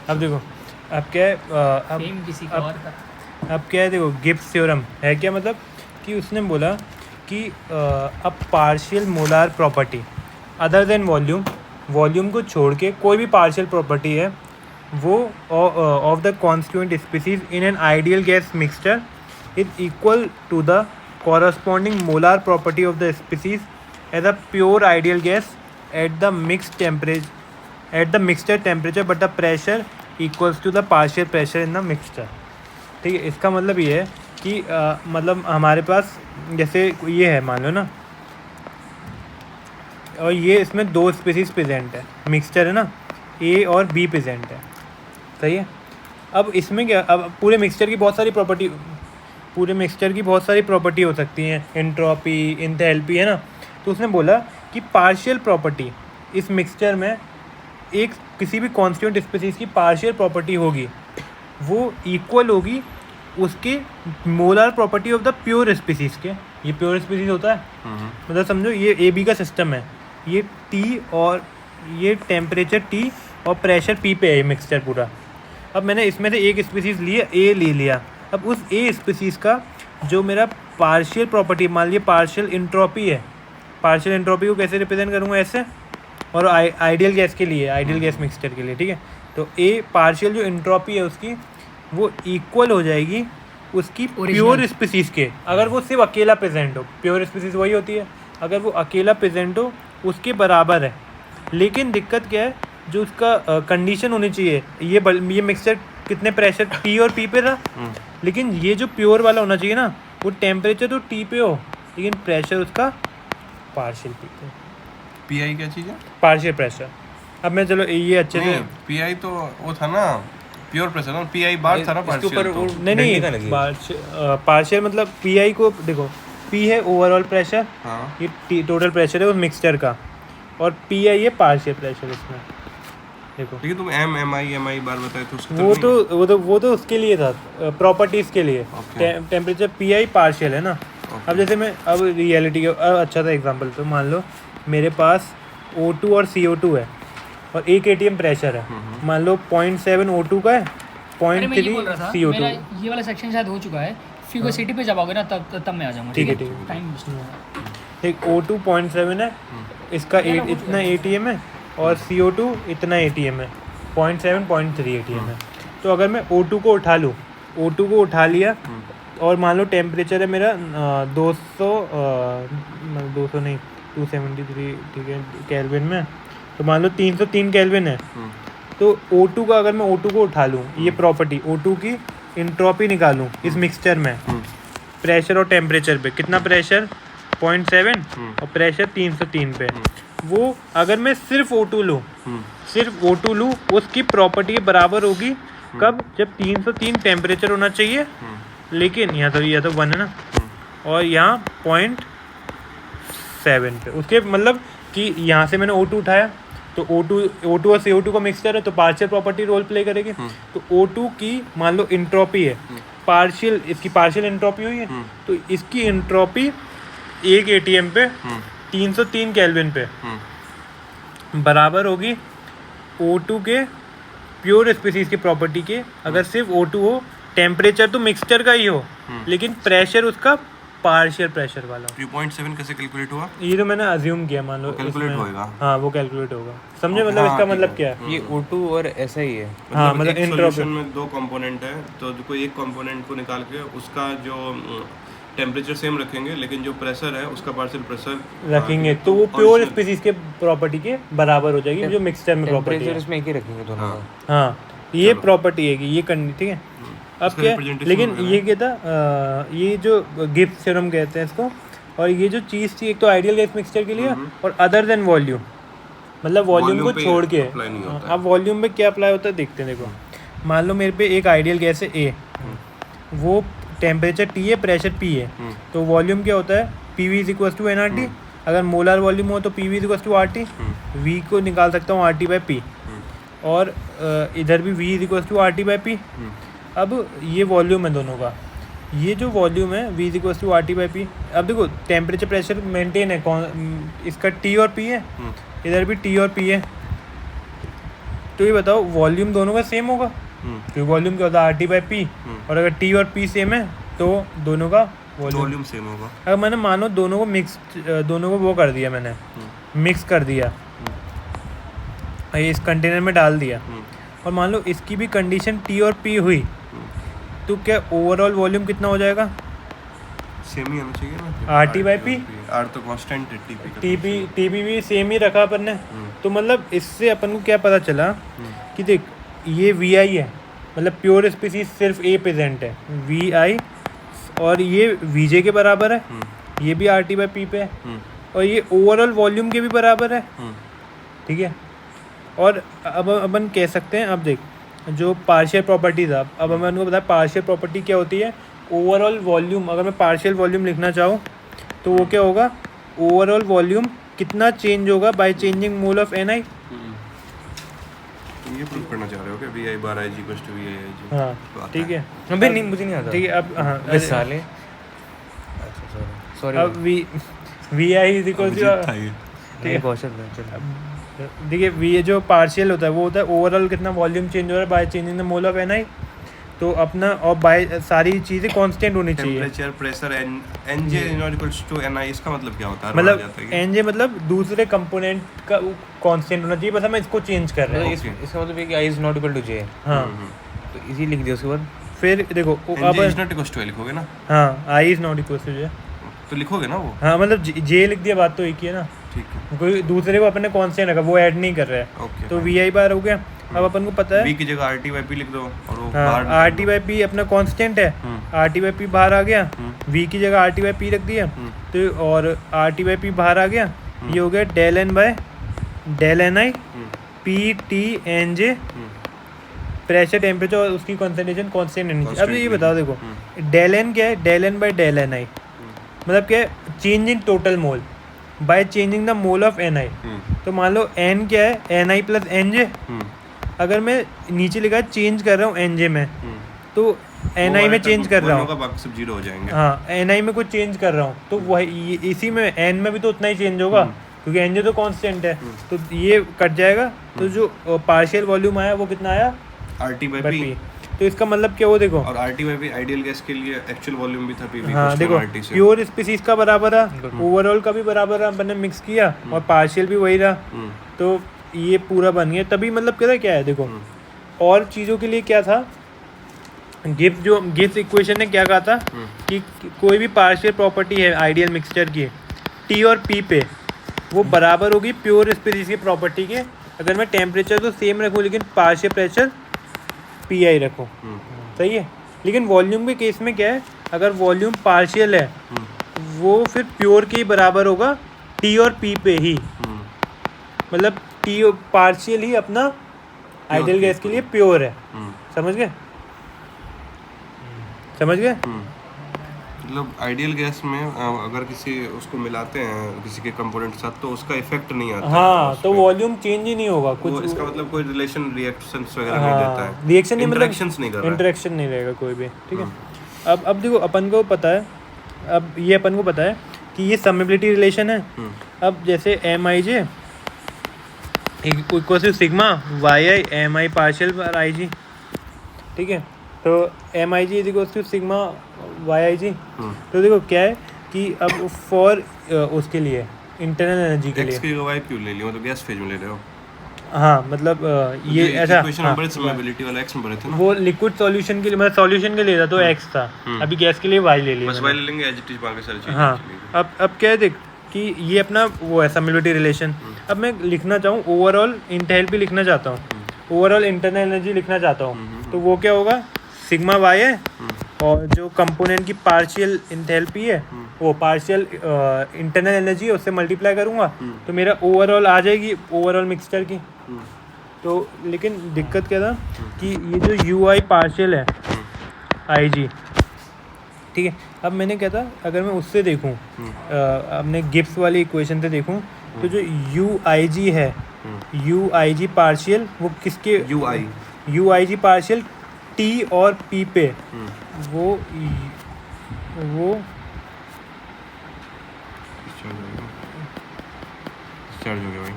अब देखो, अब क्या है सेम किसी का और का। अब क्या है, देखो गिब्स थ्योरम है क्या, मतलब कि उसने बोला कि अब partial molar property other than volume, volume को छोड़ के कोई भी पार्शियल प्रॉपर्टी है वो of the constituent species in an ideal gas mixture is equal to the corresponding molar property of the species as a pure ideal gas at the mixed temperature, at the mixture temperature, but the pressure equals to the partial pressure in the mixture. ठीक है, इसका मतलब ये है कि मतलब हमारे पास जैसे ये है मान लो ना, और ये इसमें दो स्पीसीज प्रेजेंट है, मिक्सचर है ना, ए और बी प्रेजेंट है, सही है। अब इसमें क्या, अब पूरे मिक्सचर की बहुत सारी प्रॉपर्टी हो सकती हैं, एंट्रोपी, इंथैल्पी, है ना। तो उसने बोला कि पार्शियल प्रॉपर्टी इस मिक्सचर में एक किसी भी कॉन्स्टिट्यूएंट स्पीसीज की पार्शियल प्रॉपर्टी होगी, वो इक्वल होगी उसके molar property of the pure species के। ये प्योर स्पीसीज होता है, मतलब समझो ये ए बी का सिस्टम है, ये टी और ये टेम्परेचर टी और प्रेशर पी पे है मिक्सचर पूरा। अब मैंने इसमें से एक स्पीसीज लिया, ए ले लिया। अब उस ए स्पीसीज़ का जो मेरा पार्शियल प्रॉपर्टी, मान लीजिए पार्शियल इंट्रोपी है, पार्शियल इंट्रोपी को कैसे रिप्रेजेंट करूँगा, ऐसे, और आइडियल गैस के लिए, आइडियल गैस मिक्सचर के लिए, ठीक है। तो ए पार्शियल जो इंट्रोपी है उसकी वो इक्वल हो जाएगी उसकी प्योर स्पीसीज़ के, अगर वो सिर्फ अकेला प्रेजेंट हो। प्योर स्पीसीज़ वही होती है, अगर वो अकेला प्रेजेंट हो उसके बराबर है। लेकिन दिक्कत क्या है, जो उसका कंडीशन होनी चाहिए, ये मिक्सचर कितने प्रेशर टी और पी पे था, लेकिन ये जो प्योर वाला होना चाहिए ना, वो टेम्परेचर तो टी पे हो लेकिन प्रेशर उसका पार्शियल पी पे। पीआई क्या चीज़ है? Partial pressure. अब मैं चलो ये अच्छे से, पीआई तो वो था ना प्योर प्रेशर ना, पीआई बार था ना पार्शियल तो। नहीं पार्शियल मतलब पीआई को देखो, पी है ओवरऑल प्रेशर, हाँ। ये टोटल प्रेशर है उस मिक्सचर का, और पीआई है पार्शियल प्रेशर इसमें, देखो। लेकिन तुम एम आई बार बताए तो उसका वो तो उसके लिए था, प्रॉपर्टीज़ के लिए। टेम्परेचर पीआई पार्शियल है ना। अब जैसे मैं अब रियलिटी का अच्छा सा एग्जांपल, तो मान लो मेरे पास O2 और CO2 है और 1 atm प्रेशर है, मान लो 0.7 O2 का है, 0.3 CO2। ये वाला सेक्शन शायद हो चुका है, फ्यूगोसिटी पे जब आओगे ना तब मैं आ जाऊँगा। ठीक है, टाइम एक O2 0.7 है, इसका इतना ATM है, और CO2 इतना ATM है, 0.7 0.3 ATM है। तो अगर मैं O2 को उठा लूँ, O2 को उठा लिया, और मान लो टेम्परेचर है मेरा 200 नहीं 273, ठीक है, केल्विन में, तो मान लो 303 केल्विन है। तो O2 का, अगर मैं O2 को उठा लूँ, ये प्रॉपर्टी O2 की इंट्रोपी निकालूँ इस मिक्सचर में, प्रेशर और टेम्परेचर पे, कितना प्रेशर 0.7 और प्रेशर 303 पे, वो अगर मैं सिर्फ O2 लूँ उसकी प्रॉपर्टी बराबर होगी कब, जब 303 टेम्परेचर होना चाहिए, लेकिन यहाँ तो 1 है ना, और यहाँ 0.7 पे उसके, मतलब कि यहाँ से मैंने O2 उठाया, तो O2 और CO2 का मिक्सचर है, तो पार्शियल प्रॉपर्टी रोल प्ले करेगी। तो O2 की मान लो इंट्रोपी है पार्शियल, इसकी पार्शियल इंट्रोपी हुई है, तो इसकी इंट्रोपी 1 ATM पे 303 केल्विन पे बराबर होगी O2 के प्योर स्पीसीज की प्रॉपर्टी के, अगर सिर्फ O2 हो, टेम्परेचर तो मिक्सचर का ही हो, लेकिन प्रेशर उसका पार्शियल प्रेशर वाला। 3.7 कैसे कैलकुलेट हुआ? ये तो मैंने अज्यूम किया, मान लो कैलकुलेट होएगा। हाँ, वो कैलकुलेट होगा, समझे, मतलब इसका मतलब क्या है, ये O2 और ऐसा ही है। हाँ, मतलब एक सॉल्यूशन में 2 कंपोनेंट है, तो कोई एक कंपोनेंट को निकाल के उसका जो टेम्परेचर सेम रखेंगे, लेकिन जो प्रेशर है उसका पार्शियल प्रेशर रखेंगे, तो वो प्योर स्पीसीज के प्रॉपर्टी के बराबर हो जाएगी, जो मिक्सचर में प्रॉपर्टी है। इसमें एक ही रखेंगे दोनों का। हाँ, ये प्रॉपर्टी है कि ये करनी, ठीक है। अब क्या, लेकिन ये क्या था, ये जो गिब्स थ्योरम कहते हैं इसको, और ये जो चीज़ थी, एक तो आइडियल गैस मिक्सचर के लिए, और अदर देन वॉल्यूम, मतलब वॉल्यूम को छोड़ के। अब वॉल्यूम में क्या अप्लाई होता है देखते हैं, देखो मान लो मेरे पे एक आइडियल गैस है ए, वो टेम्परेचर T है, प्रेशर P है, तो वॉल्यूम क्या होता है, PV = nRT। अगर मोलर वॉल्यूम हो तो PV = RT, V को निकाल सकता हूँ RT/P, और इधर भी V = RT/P। अब ये वॉल्यूम है दोनों का, ये जो वॉल्यूम है V = RT/P। अब देखो टेम्परेचर प्रेशर मेंटेन है, इसका T और P है, इधर भी T और P है, तो तो ये बताओ वॉल्यूम दोनों का सेम होगा, क्योंकि वॉल्यूम क्या होता है RT बाई पी, और अगर T और P सेम है तो दोनों का वॉल्यूम वॉल्यूम सेम होगा। अगर मैंने मानो दोनों को मिक्स, दोनों को वो कर दिया मैंने, मिक्स कर दिया, ये इस कंटेनर में डाल दिया, और मान लो इसकी भी कंडीशन T और P हुई, तो क्या ओवरऑल वॉल्यूम कितना हो जाएगा? सेम ही होना चाहिए ना। RT बाई पी, R तो कांस्टेंट है, TP भी सेम ही रखा अपन ने। तो मतलब इससे अपन को क्या पता चला कि देख ये VI है, मतलब प्योर स्पीसीज सिर्फ A प्रेजेंट है, VI, और ये VJ के बराबर है, ये भी RT बाई पी पे है, और ये ओवरऑल वॉल्यूम के भी बराबर है, ठीक है। और अब अपन कह सकते हैं, अब देख जो पार्शियल प्रॉपर्टीज, अब अपन को पता है पार्शियल प्रॉपर्टी क्या होती है, ओवरऑल वॉल्यूम। अगर मैं पार्शियल वॉल्यूम लिखना चाहूँ तो वो क्या होगा, ओवरऑल वॉल्यूम कितना चेंज होगा by changing mole of NI। ये प्रूव करना चाह रहे हो क्या VI bar IG equals to VI। हाँ ठीक है, अबे नहीं, मुझे नहीं आता। ठीक है। अब हाँ बे साले, अच्छा सॉरी अब VI इज इक्वल टू, नहीं कौशल है, चल। देखिए वी जो पार्शियल होता है वो होता है ओवरऑल कितना वॉल्यूम चेंज हो रहा है bye changing the mole of NI। तो अपना और बाय सारी चीज़ें कांस्टेंट होनी चाहिए। Temperature, pressure, NJ is not equals to NI, इसका मतलब क्या होता है? मतलब NJ मतलब दूसरे कंपोनेंट का कांस्टेंट होना चाहिए, बस हम इसको चेंज कर रहे हैं। इसका मतलब है कि I is not equal to J, हाँ तो इसी लिख दिया उसके बाद। फिर देखो NJ is not equals to लिखोगे ना? हाँ I is not equal to J, तो लिखोगे ना वो। हाँ मतलब J लिख दिया, बात तो एक ही है ना, ठीक है, कोई दूसरे को अपने कांस्टेंट रखा, वो ऐड नहीं कर रहा है, ओके। तो VI बार हो गया। अब अपन को पता है V की जगह RT बाई P लिख दो, और वो हाँ बाहर RT बाई पी अपना कांस्टेंट है, RT बाई पी बाहर आ गया, V की जगह RT बाई पी रख दिया, तो और RT बाई पी बाहर आ गया, ये हो गया del N by del NI PT NJ, pressure, temperature और उसकी कंसंट्रेशन कांस्टेंट होनी चाहिए। अब ये बताओ देखो डेल N क्या है, del N by del NI मतलब क्या है, change in total mole by changing the mole of NI। तो मान लो N क्या है, NI प्लस NJ, अगर मैं नीचे लिखा चेंज कर रहा हूँ NJ में, तो NI में चेंज कर रहा हूँ, बाकी सब जीरो हो जाएंगे। हाँ NI में कुछ चेंज कर रहा हूँ, तो वही इसी में N में भी तो उतना ही चेंज होगा, क्योंकि NJ तो कांस्टेंट है, तो ये कट जाएगा। तो जो पार्शियल वॉल्यूम आया वो कितना आया, RT by by P, P। तो इसका मतलब क्या, वो देखो, और RT by P ideal gas के लिए एक्चुअल वॉल्यूम भी था PV हाँ देखो RT से। प्योर स्पीसीज का बराबर है, ओवरऑल का भी बराबर है, अपन ने मिक्स किया, और पार्शियल भी वही रहा, तो ये पूरा बन गया। तभी मतलब क्या है देखो, और चीज़ों के लिए क्या था, गिब्स इक्वेशन ने क्या कहा था कि कोई भी पार्शियल प्रॉपर्टी है आइडियल मिक्सचर की T और P पे, वो बराबर होगी प्योर स्पीसीज की प्रॉपर्टी के, अगर मैं टेम्परेचर तो सेम रखूँ लेकिन पार्शियल प्रेशर PI रखूँ, सही है। लेकिन वॉल्यूम के केस में क्या है, अगर वॉल्यूम पार्शियल है वो फिर प्योर के ही बराबर होगा T और P पे ही, मतलब T पार्शियल ही अपना आइडियल गैस के लिए प्योर है, समझ गए? मतलब आइडियल गैस में अगर किसी उसको मिलाते हैं किसी के कंपोनेंट के साथ, तो उसका इफेक्ट नहीं आता। हाँ तो वॉल्यूम चेंज ही नहीं होगा कुछ, इसका मतलब कोई रिलेशन रिएक्शंस वगैरह नहीं देता है, रिएक्शन नहीं, मतलब इंटरेक्शंस नहीं कर रहा है, इंटरेक्शन नहीं रहेगा कोई भी, ठीक है। अब देखो अपन को पता है, अब ये अपन को पता है कि ये समेबिलिटी रिलेशन है। अब जैसे MIJ equal to sigma YI MI partial पर IG, ठीक है, तो MIG is equal to sigma YIG। तो देखो क्या है कि अब फॉर उसके लिए इंटरनल एनर्जी के लिए x की y क्यों ले लिया, मतलब गैस फेज में ले रहे हो? हाँ मतलब ये ऐसा इक्वेशन नंबर समेबिलिटी वाला x नंबर थे ना, वो लिक्विड सॉल्यूशन के लिए, मतलब सॉल्यूशन के लिए था तो x था, अभी गैस के लिए y ले लिया बस y ले लेंगे, एज इट इज बाकी सारी चीजें। हाँ अब क्या है देख कि ये अपना वो है समेबिलिटी रिलेशन। अब मैं लिखना चाहूँ ओवरऑल इंटेल्पी लिखना चाहता हूँ, ओवरऑल इंटरनल एनर्जी लिखना चाहता हूँ, तो वो क्या होगा, सिग्मा y है, और जो कंपोनेंट की पार्शियल इंथैल्पी है वो पार्शियल इंटरनल एनर्जी है, उससे मल्टीप्लाई करूँगा तो मेरा ओवरऑल आ जाएगी, ओवरऑल मिक्सचर की। तो लेकिन दिक्कत क्या था कि ये जो UI पार्शियल है IG, ठीक है। अब मैंने क्या था, अगर मैं उससे देखूं अपने गिब्स वाली इक्वेशन से देखूं, तो जो UIG है, UIG पार्शियल वो किसके, UIG पार्शियल T और P पे, वो चार्ज हो गया भाई।